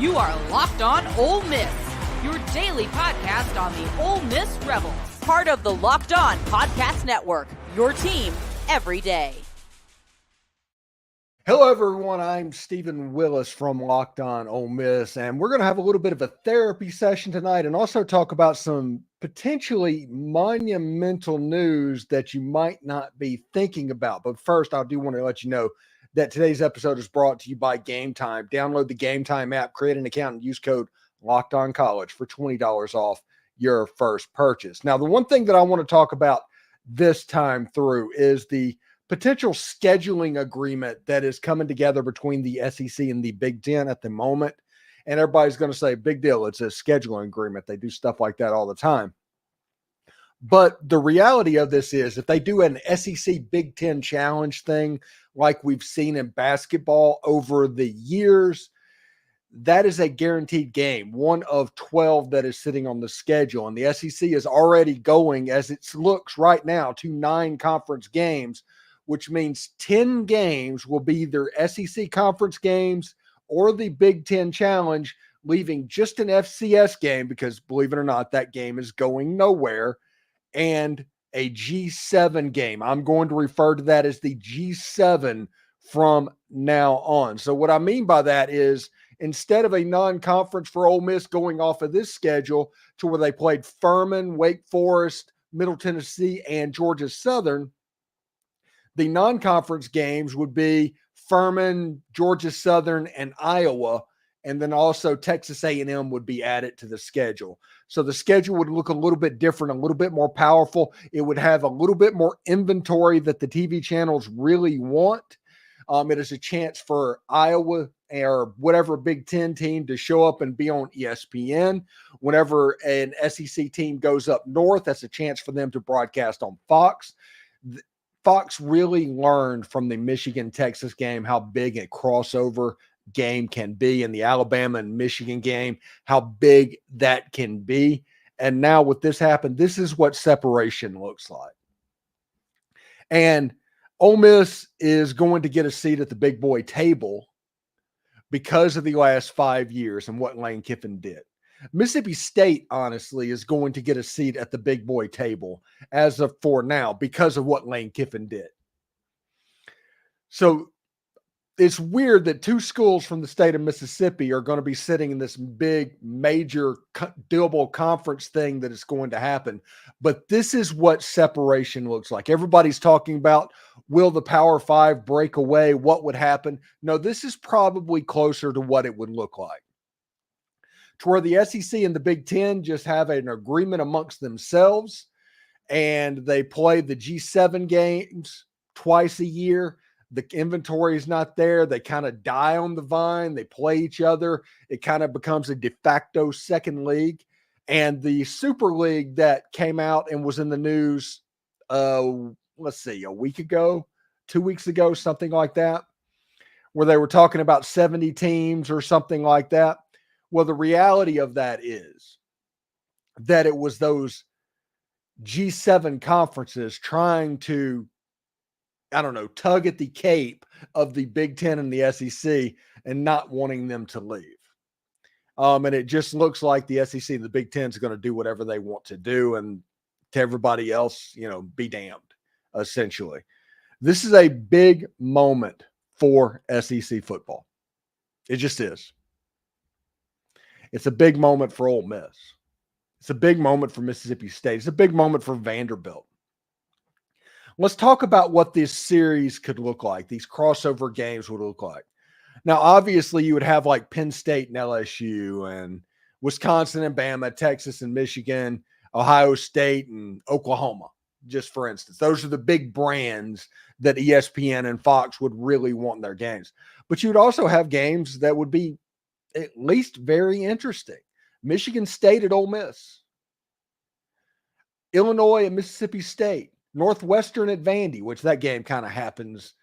You are Locked On Ole Miss, your daily podcast on the Ole Miss Rebels. Part of the Locked On Podcast Network, your team every day. Hello, everyone. I'm Steven Willis from Locked On Ole Miss, and we're going to have a little bit of a therapy session tonight and also talk about some potentially monumental news that you might not be thinking about. But first, I do want to let you know that today's episode is brought to you by Game Time. Download the Game Time app, create an account, and use code LOCKEDONCollege for $20 off your first purchase. Now, the one thing that I want to talk about this time through is the potential scheduling agreement that is coming together between the SEC and the Big Ten at the moment. And everybody's going to say, big deal, it's a scheduling agreement. They do stuff like that all the time. But the reality of this is if they do an SEC Big Ten challenge thing like we've seen in basketball over the years, that is a guaranteed game, one of 12 that is sitting on the schedule. And the SEC is already going, as it looks right now, to 9 conference games, which means 10 games will be either SEC conference games or the Big Ten challenge, leaving just an FCS game because, believe it or not, that game is going nowhere, and a G7 game. I'm going to refer to that as the G7 from now on. So what I mean by that is instead of a non-conference for Ole Miss going off of this schedule to where they played Furman, Wake Forest, Middle Tennessee, and Georgia Southern, the non-conference games would be Furman, Georgia Southern, and Iowa, and then also Texas A&M would be added to the schedule. So the schedule would look a little bit different, a little bit more powerful. It would have a little bit more inventory that the TV channels really want. It is a chance for Iowa or whatever Big Ten team to show up and be on ESPN. Whenever an SEC team goes up north, that's a chance for them to broadcast on Fox. Fox really learned from the Michigan-Texas game how big a crossover game can be, and the Alabama and Michigan game, how big that can be. And now with this happen, this is what separation looks like. And Ole Miss is going to get a seat at the big boy table because of the last 5 years and what Lane Kiffin did. Mississippi State, honestly, is going to get a seat at the big boy table as of for now because of what Lane Kiffin did. So it's weird that 2 schools from the state of Mississippi are going to be sitting in this big, major doable conference thing that is going to happen. But this is what separation looks like. Everybody's talking about, will the Power 5 break away? What would happen? No, this is probably closer to what it would look like, to where the SEC and the Big Ten just have an agreement amongst themselves, and they play the G7 games twice a year. The inventory is not there. They kind of die on the vine. They play each other. It kind of becomes a de facto second league. And the Super League that came out and was in the news, a week ago, 2 weeks ago, something like that, where they were talking about 70 teams or something like that. Well, the reality of that is that it was those G7 conferences trying to, tug at the cape of the Big Ten and the SEC and not wanting them to leave. And it just looks like the SEC and the Big Ten is going to do whatever they want to do, and to everybody else, be damned, essentially. This is a big moment for SEC football. It just is. It's a big moment for Ole Miss. It's a big moment for Mississippi State. It's a big moment for Vanderbilt. Let's talk about what this series could look like, these crossover games would look like. Now, obviously, you would have like Penn State and LSU and Wisconsin and Bama, Texas and Michigan, Ohio State and Oklahoma, just for instance. Those are the big brands that ESPN and Fox would really want in their games. But you would also have games that would be at least very interesting. Michigan State at Ole Miss, Illinois and Mississippi State, Northwestern at Vandy, which that game kind of happens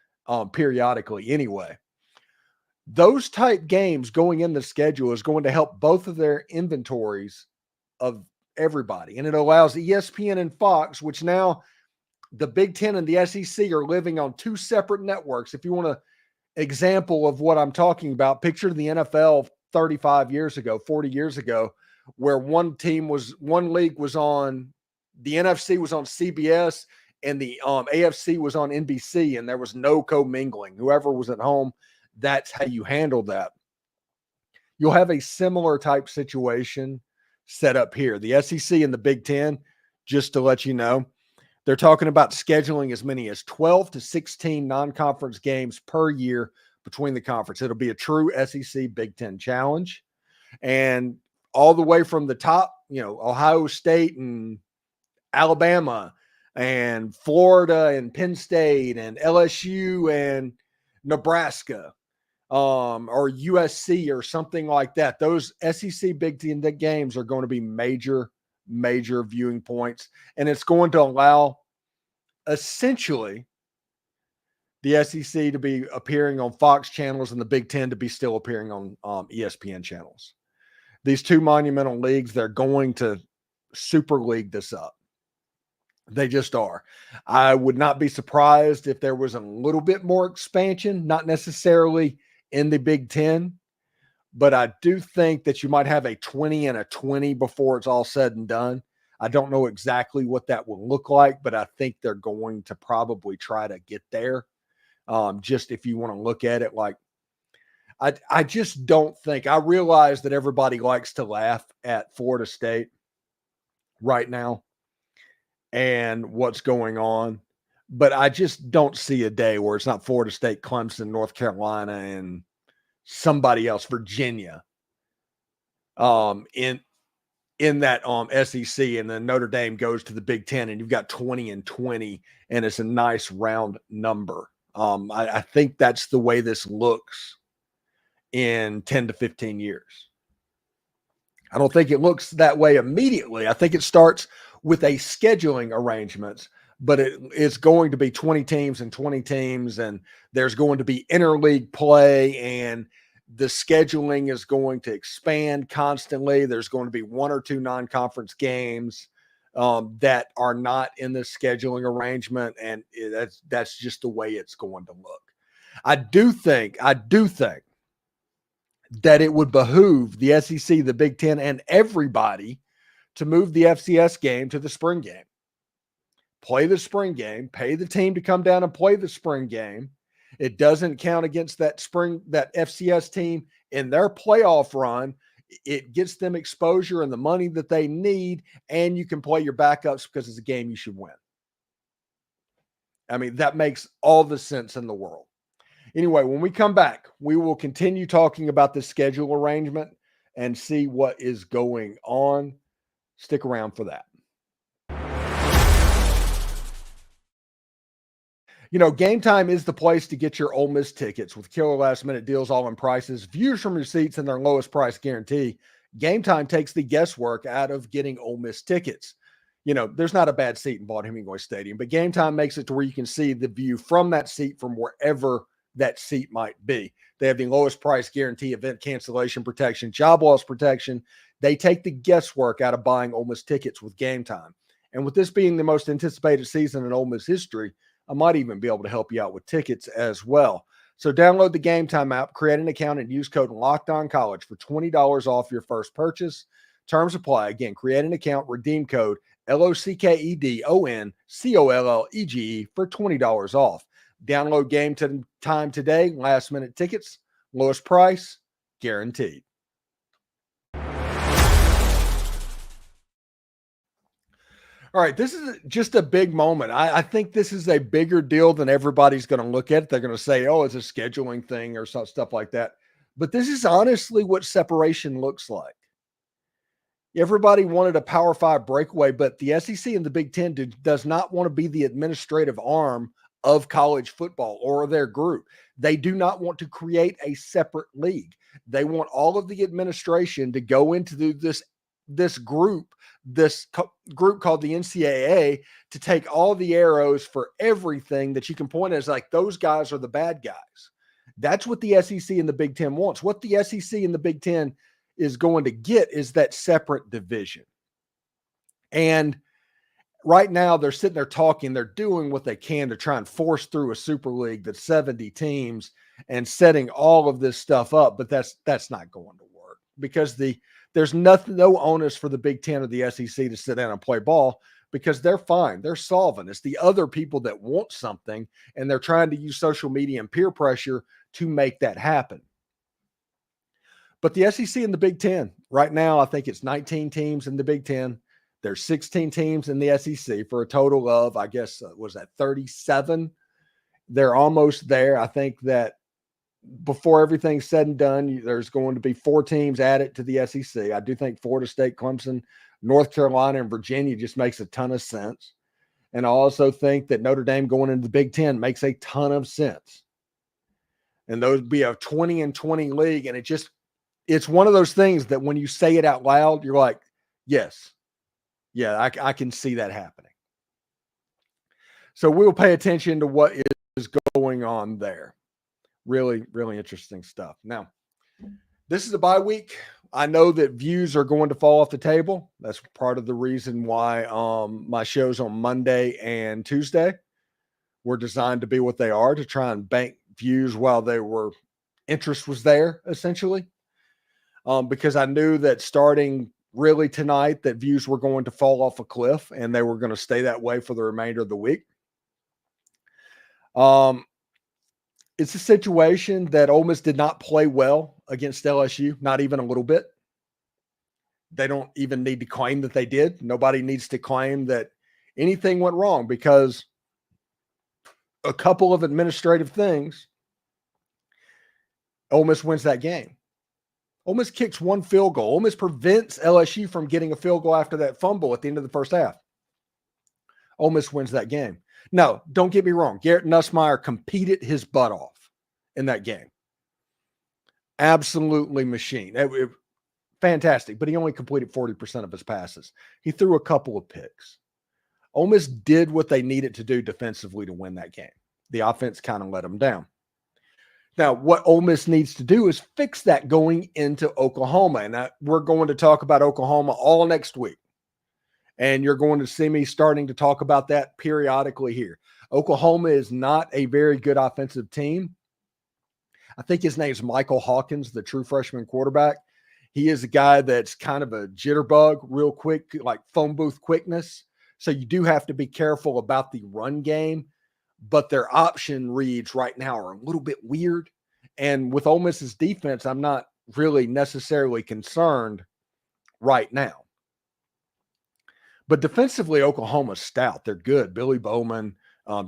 periodically anyway. Those type games going in the schedule is going to help both of their inventories of everybody. And it allows ESPN and Fox, which now the Big Ten and the SEC are living on 2 separate networks. If you want an example of what I'm talking about, picture the NFL 35 years ago, 40 years ago, where one league was on, the NFC was on CBS and the AFC was on NBC, and there was no commingling. Whoever was at home, that's how you handled that. You'll have a similar type situation set up here. The SEC and the Big Ten, just to let you know, they're talking about scheduling as many as 12 to 16 non-conference games per year between the conference. It'll be a true SEC Big Ten challenge. And all the way from the top, Ohio State and Alabama and Florida and Penn State and LSU and Nebraska, or USC or something like that. Those SEC Big Ten games are going to be major viewing points, and it's going to allow essentially the SEC to be appearing on Fox channels and the Big Ten to be still appearing on ESPN channels. These two monumental leagues, they're going to super league this up. They just are. I would not be surprised if there was a little bit more expansion, not necessarily in the Big Ten, but I do think that you might have a 20 and a 20 before it's all said and done. I don't know exactly what that will look like, but I think they're going to probably try to get there. Just if you want to look at it like, I just don't think, I realize that everybody likes to laugh at Florida State right now and what's going on, but I just don't see a day where it's not Florida State, Clemson, North Carolina, and somebody else, Virginia, in that SEC, and then Notre Dame goes to the Big Ten, and you've got 20 and 20, and it's a nice round number. I think that's the way this looks in 10 to 15 years. I don't think it looks that way immediately. I think it starts with a scheduling arrangements, but it's going to be 20 teams and 20 teams, and there's going to be interleague play, and the scheduling is going to expand constantly. There's going to be one or two non-conference games that are not in the scheduling arrangement, and that's just the way it's going to look. I do think that it would behoove the SEC, the Big Ten, and everybody to move the FCS game to the spring game. Play the spring game, pay the team to come down and play the spring game. It doesn't count against that FCS team in their playoff run. It gets them exposure and the money that they need, and you can play your backups because it's a game you should win. I mean, that makes all the sense in the world. Anyway, when we come back, we will continue talking about the schedule arrangement and see what is going on. Stick around for that. Game Time is the place to get your Ole Miss tickets with killer last-minute deals, all-in prices, views from your seats, and their lowest price guarantee. Game Time takes the guesswork out of getting Ole Miss tickets. There's not a bad seat in Vaught-Hemingway Stadium, but Game Time makes it to where you can see the view from that seat from wherever that seat might be. They have the lowest price guarantee, event cancellation protection, job loss protection. They take the guesswork out of buying Ole Miss tickets with Game Time. And with this being the most anticipated season in Ole Miss history, I might even be able to help you out with tickets as well. So download the Game Time app, create an account, and use code LOCKEDONCollege for $20 off your first purchase. Terms apply. Again, create an account, redeem code LOCKEDONCOLLEGE for $20 off. Download Game Time today. Last minute tickets, lowest price, guaranteed. All right, this is just a big moment. I think this is a bigger deal than everybody's going to look at. They're going to say, oh, it's a scheduling thing or stuff like that. But this is honestly what separation looks like. Everybody wanted a Power 5 breakaway, but the SEC and the Big Ten does not want to be the administrative arm of college football or their group. They do not want to create a separate league. They want all of the administration to go into this group called the NCAA to take all the arrows for everything that you can point at as like, those guys are the bad guys. That's what the SEC and the Big Ten wants. What the SEC and the Big Ten is going to get is that separate division. And right now they're sitting there talking, they're doing what they can to try and force through a super league that's 70 teams and setting all of this stuff up, but that's not going to work. because there's no onus for the Big Ten or the SEC to sit down and play ball because they're fine. They're solving. It's the other people that want something, and they're trying to use social media and peer pressure to make that happen. But the SEC and the Big Ten, right now, I think it's 19 teams in the Big Ten. There's 16 teams in the SEC for a total of, I guess, was that 37? They're almost there. I think that before everything's said and done, there's going to be 4 teams added to the SEC. I do think Florida State, Clemson, North Carolina, and Virginia just makes a ton of sense. And I also think that Notre Dame going into the Big Ten makes a ton of sense. And those would be a 20-20 league. And it's one of those things that when you say it out loud, you're like, yes, yeah, I can see that happening. So we'll pay attention to what is going on there. Really, really interesting stuff. Now, this is a bye week. I know that views are going to fall off the table. That's part of the reason why my shows on Monday and Tuesday were designed to be what they are, to try and bank views while interest was there, essentially. Because I knew that starting really tonight that views were going to fall off a cliff and they were going to stay that way for the remainder of the week. It's a situation that Ole Miss did not play well against LSU, not even a little bit. They don't even need to claim that they did. Nobody needs to claim that anything went wrong because a couple of administrative things, Ole Miss wins that game. Ole Miss kicks 1 field goal. Ole Miss prevents LSU from getting a field goal after that fumble at the end of the first half. Ole Miss wins that game. No, don't get me wrong. Garrett Nussmeier competed his butt off in that game. Absolutely machine. Fantastic, but he only completed 40% of his passes. He threw a couple of picks. Ole Miss did what they needed to do defensively to win that game. The offense kind of let them down. Now, what Ole Miss needs to do is fix that going into Oklahoma. And we're going to talk about Oklahoma all next week. And you're going to see me starting to talk about that periodically here. Oklahoma is not a very good offensive team. I think his name's Michael Hawkins, the true freshman quarterback. He is a guy that's kind of a jitterbug, real quick, like phone booth quickness. So you do have to be careful about the run game. But their option reads right now are a little bit weird. And with Ole Miss's defense, I'm not really necessarily concerned right now. But defensively, Oklahoma's stout. They're good. Billy Bowman,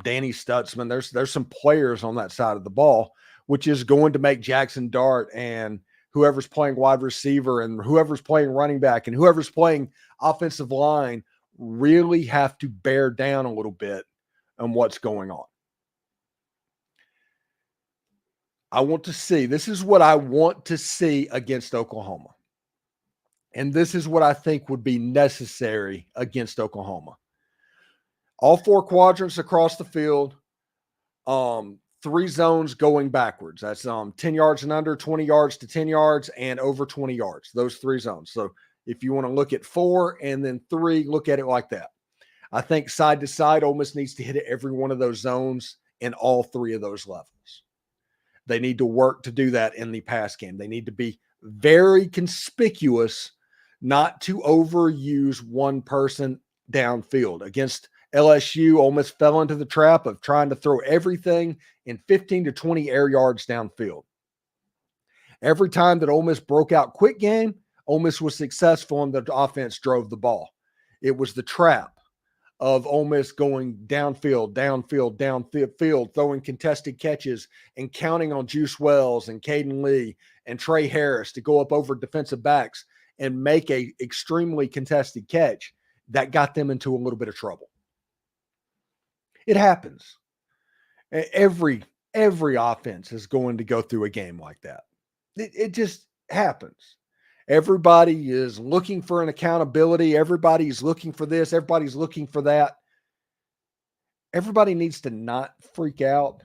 Danny Stutzman. There's some players on that side of the ball, which is going to make Jackson Dart and whoever's playing wide receiver and whoever's playing running back and whoever's playing offensive line really have to bear down a little bit on what's going on. This is what I want to see against Oklahoma. And this is what I think would be necessary against Oklahoma. All 4 quadrants across the field, 3 zones going backwards. That's 10 yards and under, 20 yards to 10 yards, and over 20 yards. Those 3 zones. So if you want to look at 4 and then 3, look at it like that. I think side to side, Ole Miss needs to hit every one of those zones in all 3 of those levels. They need to work to do that in the pass game. They need to be very conspicuous, not to overuse one person downfield. Against LSU, Ole Miss fell into the trap of trying to throw everything in 15 to 20 air yards downfield. Every time that Ole Miss broke out quick game, Ole Miss was successful and the offense drove the ball. It was the trap of Ole Miss going downfield, throwing contested catches and counting on Juice Wells and Caden Lee and Trey Harris to go up over defensive backs and make a extremely contested catch that got them into a little bit of trouble. It happens. Every offense is going to go through a game like that. It just happens. Everybody is looking for an accountability. Everybody's looking for this. Everybody's looking for that. Everybody needs to not freak out.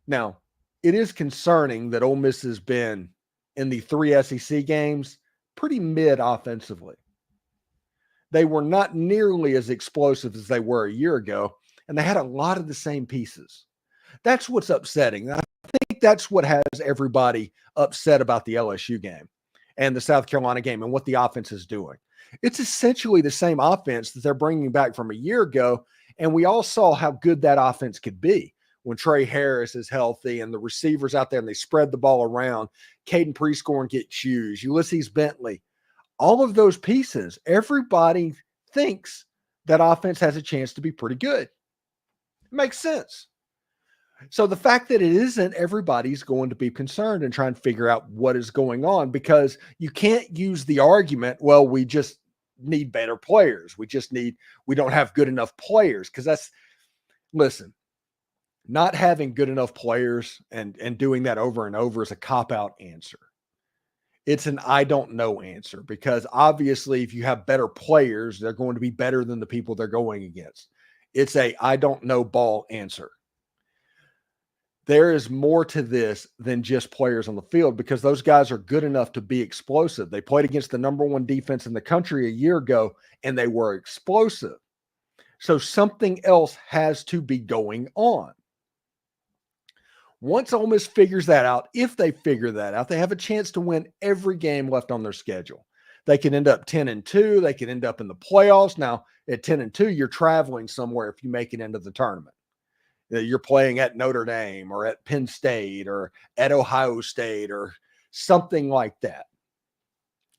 Now, it is concerning that Ole Miss has been in the 3 SEC games pretty mid offensively. They were not nearly as explosive as they were a year ago, and they had a lot of the same pieces. That's what's upsetting. I think that's what has everybody upset about the LSU game, and the South Carolina game and what the offense is doing. It's essentially the same offense that they're bringing back from a year ago, and we all saw how good that offense could be when Trey Harris is healthy and the receivers out there and they spread the ball around. Caden Prescorn gets shoes, Ulysses Bentley, all of those pieces. Everybody thinks that offense has a chance to be pretty good. It makes sense. So the fact that it isn't, everybody's going to be concerned and try and figure out what is going on, because you can't use the argument, well, we just need better players. We don't have good enough players. Because listen, not having good enough players and doing that over and over is a cop-out answer. It's an I don't know answer, because obviously if you have better players, they're going to be better than the people they're going against. It's a I don't know ball answer. There is more to this than just players on the field, because those guys are good enough to be explosive. They played against the number one defense in the country a year ago, and they were explosive. So something else has to be going on. Once Ole Miss figures that out, if they figure that out, they have a chance to win every game left on their schedule. They can end up 10-2. They can end up in the playoffs. Now, at 10-2, you're traveling somewhere if you make it into the tournament. You're playing at Notre Dame or at Penn State or at Ohio State or something like that.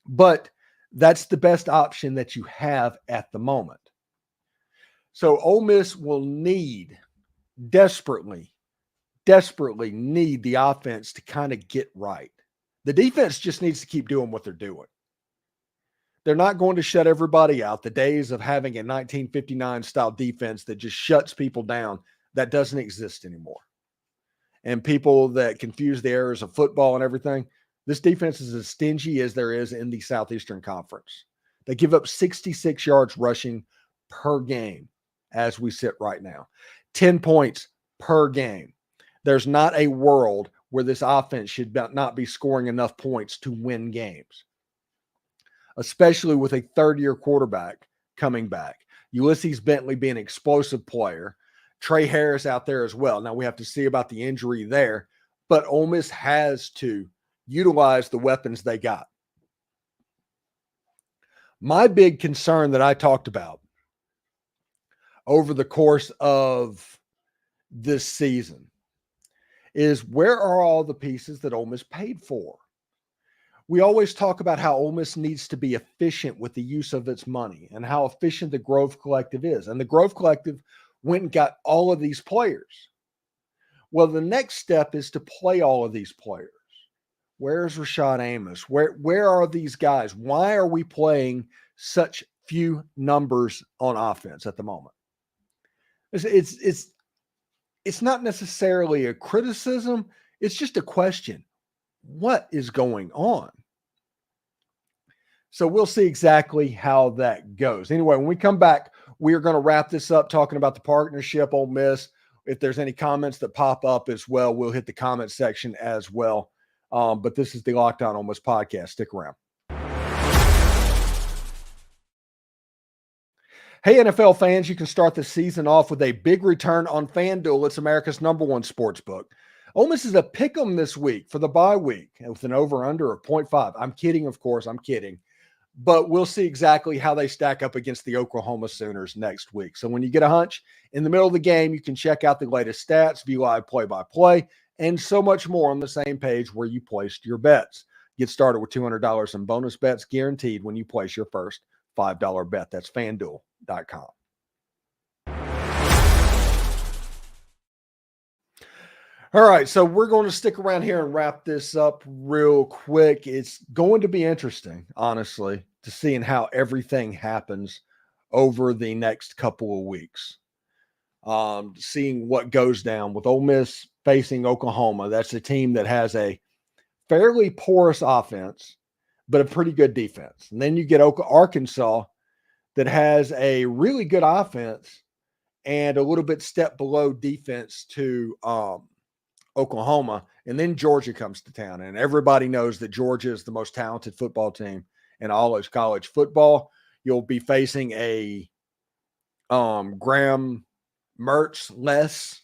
But that's the best option that you have at the moment. So Ole Miss will desperately need the offense to kind of get right. The defense just needs to keep doing what they're doing. They're not going to shut everybody out. The days of having a 1959 style defense that just shuts people down, that doesn't exist anymore. And people that confuse the errors of football and everything, this defense is as stingy as there is in the Southeastern Conference. They give up 66 yards rushing per game as we sit right now. 10 points per game. There's not a world where this offense should not be scoring enough points to win games, especially with a third-year quarterback coming back. Ulysses Bentley being an explosive player. Trey Harris out there as well. Now we have to see about the injury there, but Ole Miss has to utilize the weapons they got. My big concern that I talked about over the course of this season is, where are all the pieces that Ole Miss paid for? We always talk about how Ole Miss needs to be efficient with the use of its money and how efficient the Grove Collective is. And the Grove Collective went and got all of these players. Well, the next step is to play all of these players. Where's Rashad Amos? Where are these guys? Why are we playing such few numbers on offense at the moment? It's not necessarily a criticism. It's just a question. What is going on? So we'll see exactly how that goes. Anyway, when we come back, we are going to wrap this up talking about the partnership, Ole Miss. If there's any comments that pop up as well, we'll hit the comment section as well. But this is the Locked On Ole Miss podcast. Stick around. Hey, NFL fans, you can start the season off with a big return on FanDuel. It's America's #1 sports book. Ole Miss is a pick 'em this week for the bye week with an over-under of 0.5. I'm kidding, of course. I'm kidding. But we'll see exactly how they stack up against the Oklahoma Sooners next week. So when you get a hunch in the middle of the game, you can check out the latest stats, view live play-by-play, and so much more on the same page where you placed your bets. Get started with $200 in bonus bets guaranteed when you place your first $5 bet. That's FanDuel.com. All right, so we're going to stick around here and wrap this up real quick. It's going to be interesting, honestly, to seeing how everything happens over the next couple of weeks. Seeing what goes down with Ole Miss facing Oklahoma. That's a team that has a fairly porous offense, but a pretty good defense. And then you get Arkansas that has a really good offense and a little bit step below defense to Oklahoma, and then Georgia comes to town, and everybody knows that Georgia is the most talented football team in all of college football. You'll be facing a Graham Mertz-less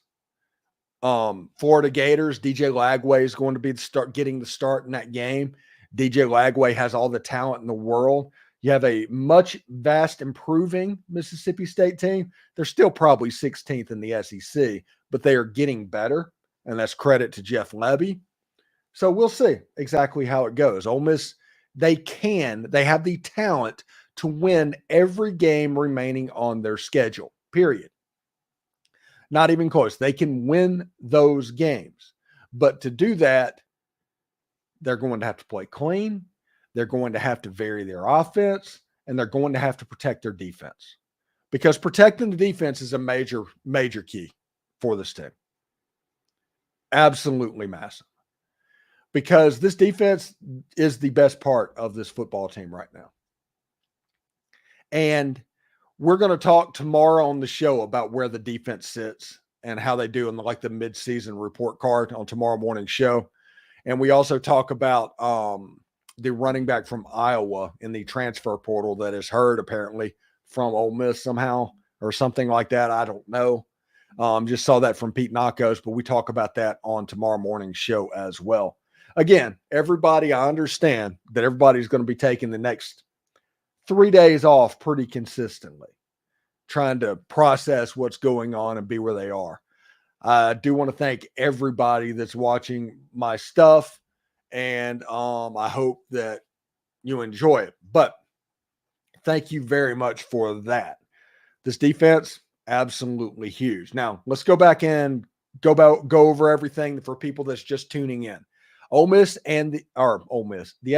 Florida Gators. DJ Lagway is going to be getting the start in that game. DJ Lagway has all the talent in the world. You have a vast improving Mississippi State team. They're still probably 16th in the SEC, but they are getting better, and that's credit to Jeff Lebby. So we'll see exactly how it goes. Ole Miss, they have the talent to win every game remaining on their schedule, period. Not even close. They can win those games. But to do that, they're going to have to play clean. They're going to have to vary their offense, and they're going to have to protect their defense, because protecting the defense is a major, major key for this team. Absolutely massive, because this defense is the best part of this football team right now. And we're going to talk tomorrow on the show about where the defense sits and how they do in the mid-season report card on tomorrow morning's show. And we also talk about the running back from Iowa in the transfer portal that is heard apparently from Ole Miss somehow or something like that. I don't know. Just saw that from Pete Nakos, but we talk about that on tomorrow morning's show as well. Again, everybody, I understand that everybody's going to be taking the next 3 days off pretty consistently, trying to process what's going on and be where they are. I do want to thank everybody that's watching my stuff, and I hope that you enjoy it. But thank you very much for that. This defense, absolutely huge. Now, let's go back and go over everything for people that's just tuning in. The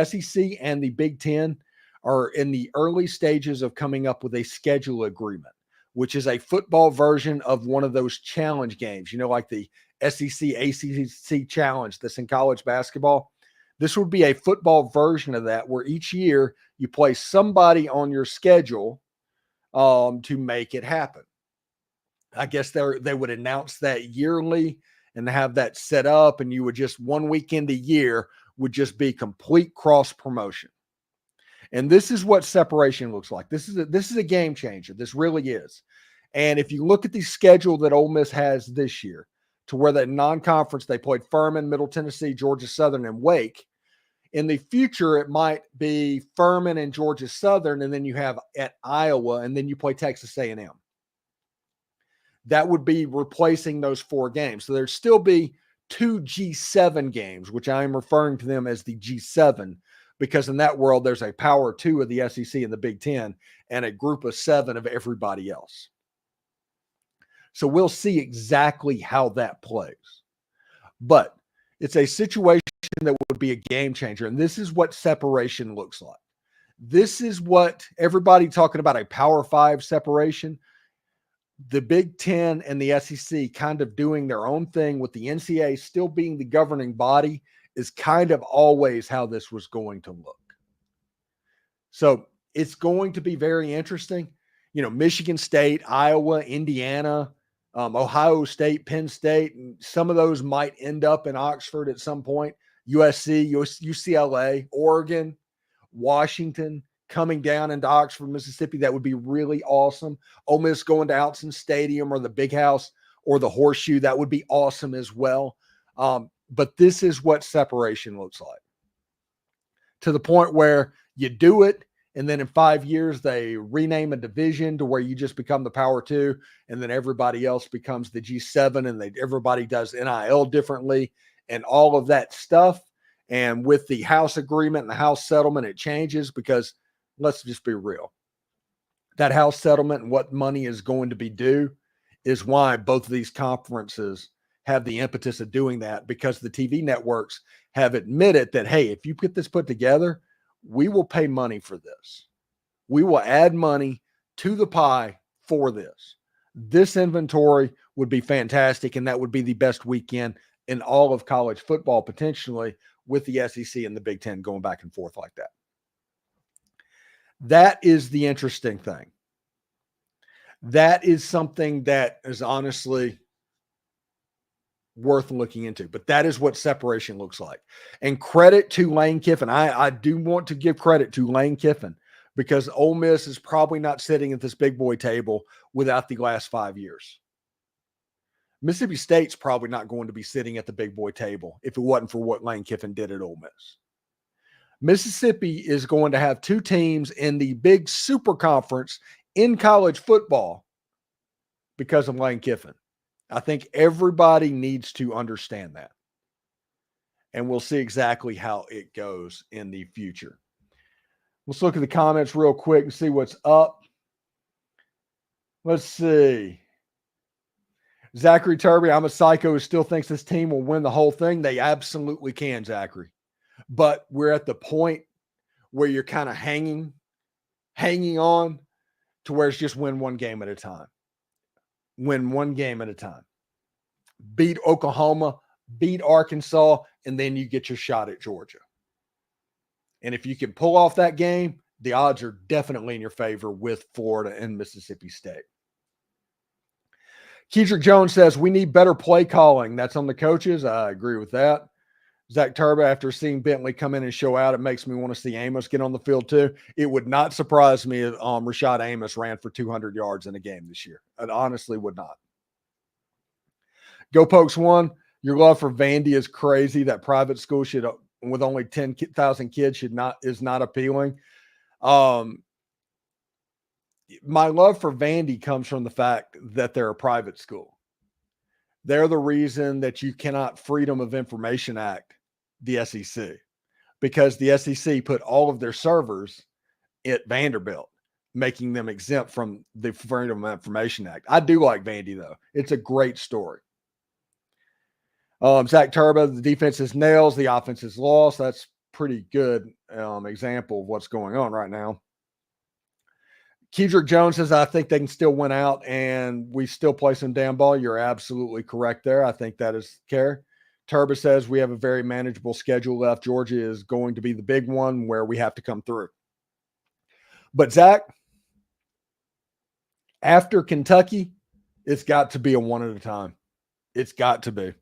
SEC and the Big Ten are in the early stages of coming up with a schedule agreement, which is a football version of one of those challenge games, like the SEC ACC challenge that's in college basketball. This would be a football version of that, where each year you play somebody on your schedule to make it happen. I guess they would announce that yearly and have that set up, and you would just 1 weekend a year would just be complete cross promotion. And this is what separation looks like. This is a game changer. This really is. And if you look at the schedule that Ole Miss has this year, to where that non-conference, they played Furman, Middle Tennessee, Georgia Southern, and Wake. In the future, it might be Furman and Georgia Southern, and then you have at Iowa, and then you play Texas A&M. That would be replacing those 4 games. So there'd still be 2 G7 games, which I am referring to them as the G7, because in that world, there's a power 2 of the SEC and the Big Ten and a group of 7 of everybody else. So we'll see exactly how that plays. But it's a situation that would be a game changer. And this is what separation looks like. This is what everybody talking about, a Power 5 separation. The Big Ten and the SEC kind of doing their own thing, with the NCAA still being the governing body, is kind of always how this was going to look. So it's going to be very interesting. Michigan State, Iowa, Indiana, Ohio State, Penn State, and some of those might end up in Oxford at some point. USC, UCLA, Oregon, Washington, coming down into Oxford, Mississippi. That would be really awesome. Ole Miss going to Outson Stadium or the Big House or the Horseshoe. That would be awesome as well. But this is what separation looks like, to the point where you do it, and then in 5 years, they rename a division to where you just become the Power 2, and then everybody else becomes the G7, and everybody does NIL differently and all of that stuff. And with the House agreement and the House settlement, it changes, because let's just be real. That House settlement and what money is going to be due is why both of these conferences have the impetus of doing that, because the TV networks have admitted that, hey, if you get this put together, we will pay money for this. We will add money to the pie for this. This inventory would be fantastic, and that would be the best weekend in all of college football, potentially, with the SEC and the Big Ten going back and forth like that. That is the interesting thing. That is something that is honestly worth looking into. But that is what separation looks like. And credit to Lane Kiffin. I do want to give credit to Lane Kiffin, because Ole Miss is probably not sitting at this big boy table without the last 5 years. Mississippi State's probably not going to be sitting at the big boy table if it wasn't for what Lane Kiffin did at Ole Miss. Mississippi is going to have two teams in the big super conference in college football because of Lane Kiffin. I think everybody needs to understand that. And we'll see exactly how it goes in the future. Let's look at the comments real quick and see what's up. Let's see. Zachary Turby, I'm a psycho who still thinks this team will win the whole thing. They absolutely can, Zachary. But we're at the point where you're kind of hanging on to where it's just win one game at a time. Win one game at a time. Beat Oklahoma, beat Arkansas, and then you get your shot at Georgia. And if you can pull off that game, the odds are definitely in your favor with Florida and Mississippi State. Kedrick Jones says, we need better play calling. That's on the coaches. I agree with that. Zach Turba, after seeing Bentley come in and show out, it makes me want to see Amos get on the field too. It would not surprise me if Rashad Amos ran for 200 yards in a game this year. It honestly would not. Go Pokes 1. Your love for Vandy is crazy. That private school should, with only 10,000 kids, is not appealing. My love for Vandy comes from the fact that they're a private school. They're the reason that you cannot Freedom of Information Act the SEC, because the SEC put all of their servers at Vanderbilt, making them exempt from the Freedom of Information Act. I do like Vandy, though. It's a great story. Zach Turba, the defense is nails, the offense is lost. That's pretty good example of what's going on right now. Kedrick Jones says, I think they can still win out and we still play some damn ball. You're absolutely correct there. I think that is care. Turba says we have a very manageable schedule left. Georgia is going to be the big one where we have to come through. But Zach, after Kentucky, it's got to be a one at a time. It's got to be.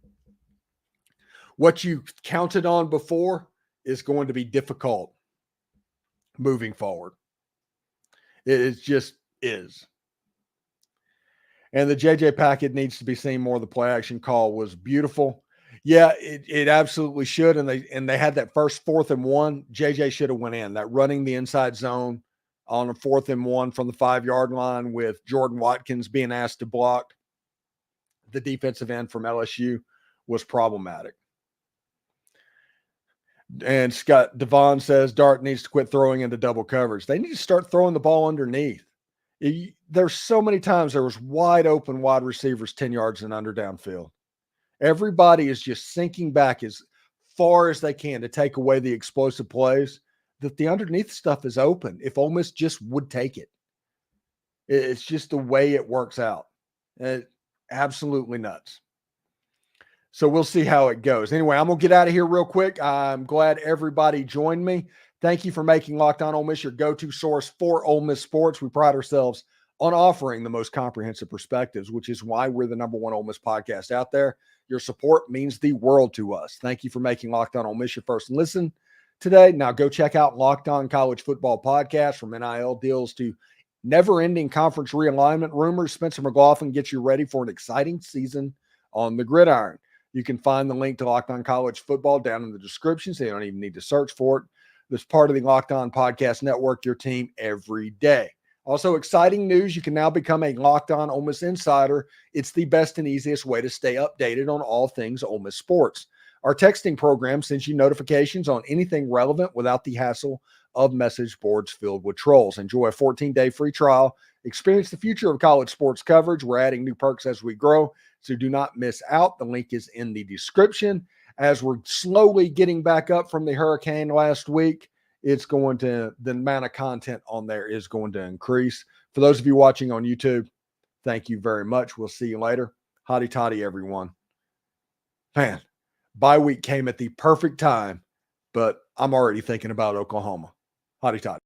What you counted on before is going to be difficult moving forward. It just is. And the JJ packet needs to be seen more. The play action call was beautiful. Yeah, it absolutely should. And they had that first 4th and 1. JJ should have went in. That running the inside zone on a 4th and 1 from the 5-yard line with Jordan Watkins being asked to block the defensive end from LSU was problematic. And Scott Devon says Dart needs to quit throwing into double coverage. They need to start throwing the ball underneath. There's so many times there was wide open wide receivers 10 yards and under downfield. Everybody is just sinking back as far as they can to take away the explosive plays, that the underneath stuff is open. If Ole Miss just would take it. It's just the way it works out. Absolutely nuts. So we'll see how it goes. Anyway, I'm going to get out of here real quick. I'm glad everybody joined me. Thank you for making Locked On Ole Miss your go-to source for Ole Miss sports. We pride ourselves on offering the most comprehensive perspectives, which is why we're the #1 Ole Miss podcast out there. Your support means the world to us. Thank you for making Locked On Ole Miss your first listen today. Now go check out Locked On College Football Podcast, from NIL deals to never-ending conference realignment rumors. Spencer McLaughlin gets you ready for an exciting season on the gridiron. You can find the link to Locked On College Football down in the description, so you don't even need to search for it. It's part of the Locked On Podcast Network, your team every day. Also, exciting news, you can now become a Locked On Ole Miss Insider. It's the best and easiest way to stay updated on all things Ole Miss sports. Our texting program sends you notifications on anything relevant without the hassle of message boards filled with trolls. Enjoy a 14-day free trial. Experience the future of college sports coverage. We're adding new perks as we grow, so do not miss out. The link is in the description. As we're slowly getting back up from the hurricane last week, the amount of content on there is going to increase. For those of you watching on YouTube, thank you very much. We'll see you later. Hotty toddy, everyone. Man, bye week came at the perfect time, but I'm already thinking about Oklahoma. Hotty toddy.